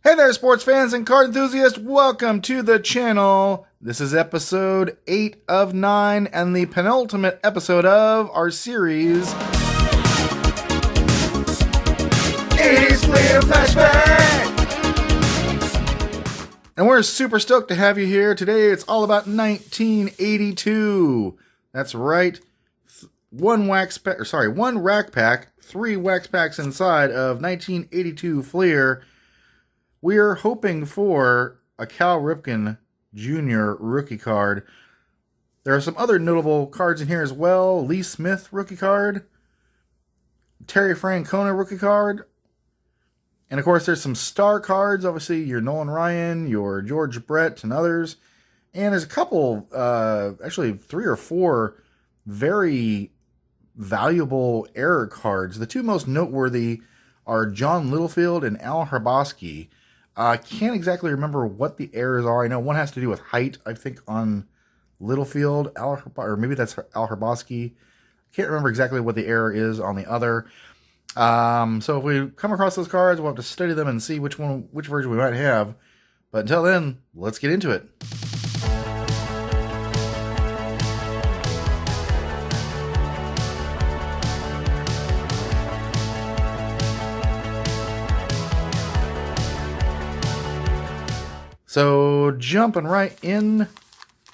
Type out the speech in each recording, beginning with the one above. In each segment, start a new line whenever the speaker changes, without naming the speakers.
Hey there, sports fans and card enthusiasts. Welcome to the channel. This is episode 8 of 9 and the penultimate episode of our series, 80s Fleer Flashback. And we're super stoked to have you here. Today it's all about 1982. That's right. One rack pack, 3 wax packs inside of 1982 Fleer. We are hoping for a Cal Ripken Jr. rookie card. There are some other notable cards in here as well. Lee Smith rookie card. Terry Francona rookie card. And of course there's some star cards. Obviously your Nolan Ryan, your George Brett, and others. And there's a couple, actually 3 or 4 very valuable error cards. The 2 most noteworthy are John Littlefield and Al Hrabosky. I can't exactly remember what the errors are. I know one has to do with height, I think, on Littlefield, or maybe that's Al Hrabosky. I can't remember exactly what the error is on the other. So if we come across those cards, we'll have to study them and see which version we might have. But until then, let's get into it. So, jumping right in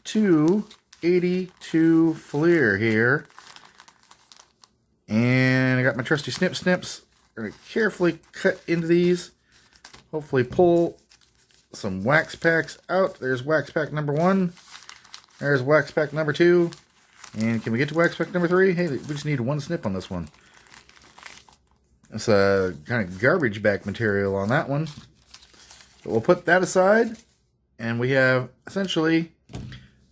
to 82 Fleer here. And I got my trusty snips. I'm going to carefully cut into these. Hopefully pull some wax packs out. There's wax pack number 1. There's wax pack number 2. And can we get to wax pack number 3? Hey, we just need 1 snip on this one. It's a kind of garbage bag material on that one. But we'll put that aside. And we have essentially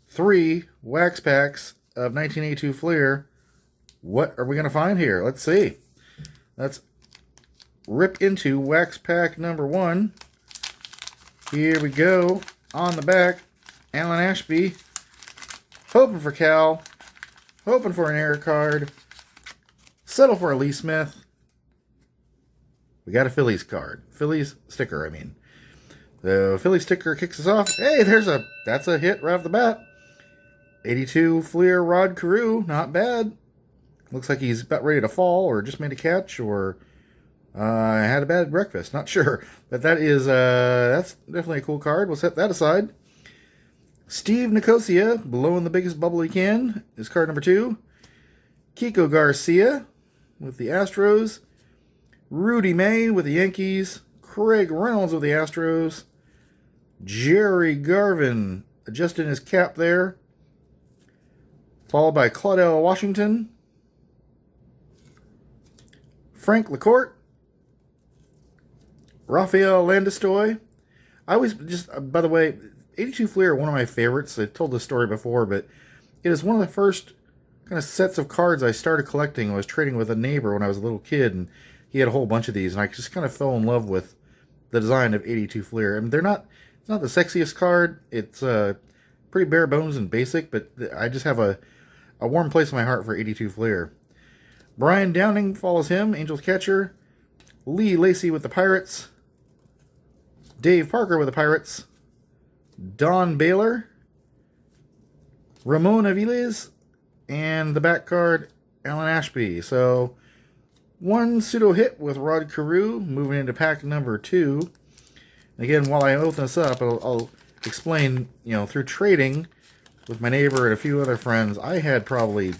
3 wax packs of 1982 Fleer. What are we going to find here? Let's see. Let's rip into wax pack number 1. Here we go. On the back, Alan Ashby. Hoping for Cal. Hoping for an error card. Settle for a Lee Smith. We got a Phillies card. Phillies sticker, I mean. The Philly sticker kicks us off. Hey, that's a hit right off the bat. 82 Fleer Rod Carew, not bad. Looks like he's about ready to fall, or just made a catch, or had a bad breakfast. Not sure, but that's definitely a cool card. We'll set that aside. Steve Nicosia, blowing the biggest bubble he can, is card number 2. Kiko Garcia with the Astros. Rudy May with the Yankees. Craig Reynolds with the Astros. Jerry Garvin adjusting his cap there. Followed by Claudel Washington. Frank LaCourte. Rafael Landestoy. I always by the way, 82 Fleer, one of my favorites. I told this story before, but it is one of the first kind of sets of cards I started collecting. I was trading with a neighbor when I was a little kid, and he had a whole bunch of these, and I just kind of fell in love with the design of 82 Fleer. I mean, it's not the sexiest card. It's pretty bare bones and basic, but I just have a warm place in my heart for 82 Fleer. Brian Downing follows him, Angels catcher. Lee Lacy with the Pirates. Dave Parker with the Pirates. Don Baylor. Ramon Aviles. And the back card, Alan Ashby. So, 1 pseudo hit with Rod Carew, moving into pack number 2. Again, while I open this up, I'll explain, through trading with my neighbor and a few other friends, I had probably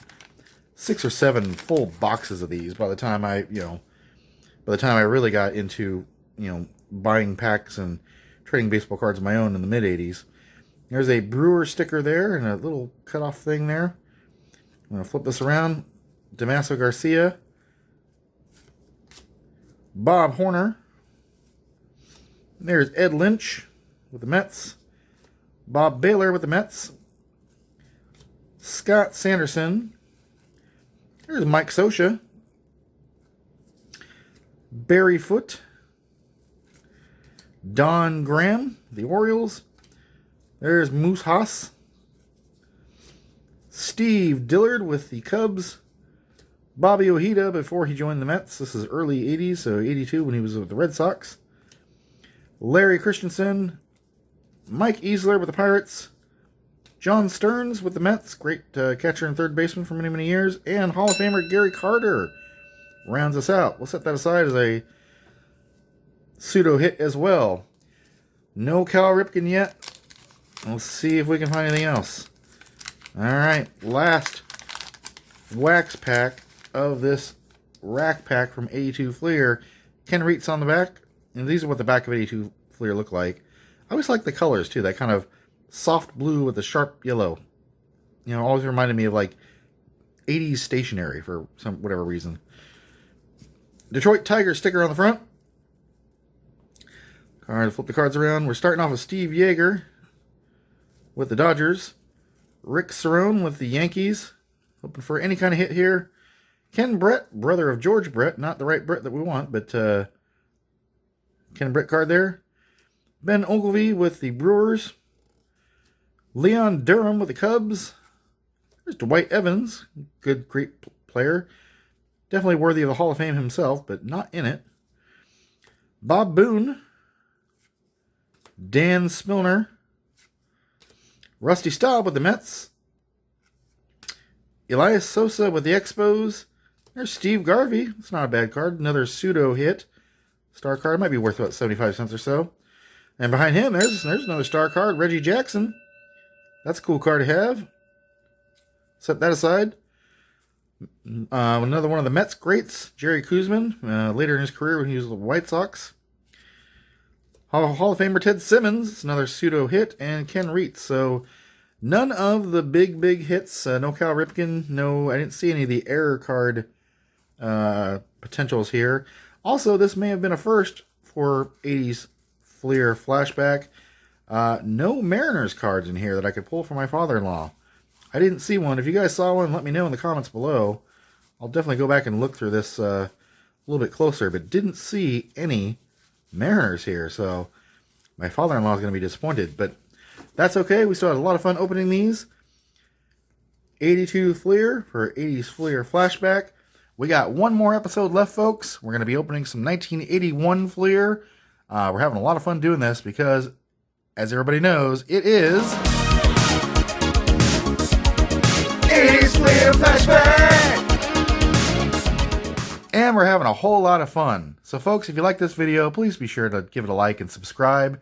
6 or 7 full boxes of these by the time I really got into, buying packs and trading baseball cards of my own in the mid-'80s. There's a Brewer sticker there and a little cutoff thing there. I'm going to flip this around. Damaso Garcia. Bob Horner. There's Ed Lynch with the Mets. Bob Baylor with the Mets. Scott Sanderson. There's Mike Scioscia. Barry Foote. Don Graham, the Orioles. There's Moose Haas. Steve Dillard with the Cubs. Bobby Ojeda before he joined the Mets. This is early 80s, so 82 when he was with the Red Sox. Larry Christensen, Mike Easler with the Pirates, John Stearns with the Mets, great catcher and third baseman for many, many years, and Hall of Famer Gary Carter rounds us out. We'll set that aside as a pseudo hit as well. No Cal Ripken yet. Let's see if we can find anything else. Alright, last wax pack of this rack pack from 82 Fleer. Ken Reitz on the back. And these are what the back of 82 Fleer look like. I always like the colors too. That kind of soft blue with the sharp yellow. You know, always reminded me of like 80s stationery for some whatever reason. Detroit Tigers sticker on the front. Alright, flip the cards around. We're starting off with Steve Yeager with the Dodgers. Rick Cerrone with the Yankees. Hoping for any kind of hit here. Ken Brett, brother of George Brett. Not the right Brett that we want, but Ken Brett card there. Ben Ogilvy with the Brewers. Leon Durham with the Cubs. There's Dwight Evans. Good, great player. Definitely worthy of the Hall of Fame himself, but not in it. Bob Boone. Dan Spilner. Rusty Staub with the Mets. Elias Sosa with the Expos. There's Steve Garvey. It's not a bad card. Another pseudo hit. Star card. Might be worth about 75 cents or so. And behind him, there's another star card. Reggie Jackson. That's a cool card to have. Set that aside. Another one of the Mets greats. Jerry Koosman. Later in his career when he was with the White Sox. Hall of Famer Ted Simmons. It's another pseudo hit. And Ken Reitz. So none of the big hits. No Cal Ripken. No, I didn't see any of the error card potentials here. Also, this may have been a first for 80s Fleer Flashback. No Mariners cards in here that I could pull for my father-in-law. I didn't see one. If you guys saw one, let me know in the comments below. I'll definitely go back and look through this a little bit closer, but didn't see any Mariners here, so my father-in-law is going to be disappointed, but that's okay. We still had a lot of fun opening these. 82 Fleer for 80s Fleer Flashback. We got one more episode left, folks. We're going to be opening some 1981 Fleer. We're having a lot of fun doing this because, as everybody knows, it is 80s Fleer Flashback! And we're having a whole lot of fun. So, folks, if you like this video, please be sure to give it a like and subscribe.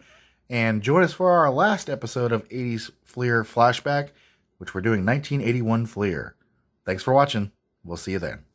And join us for our last episode of 80s Fleer Flashback, which we're doing 1981 Fleer. Thanks for watching. We'll see you then.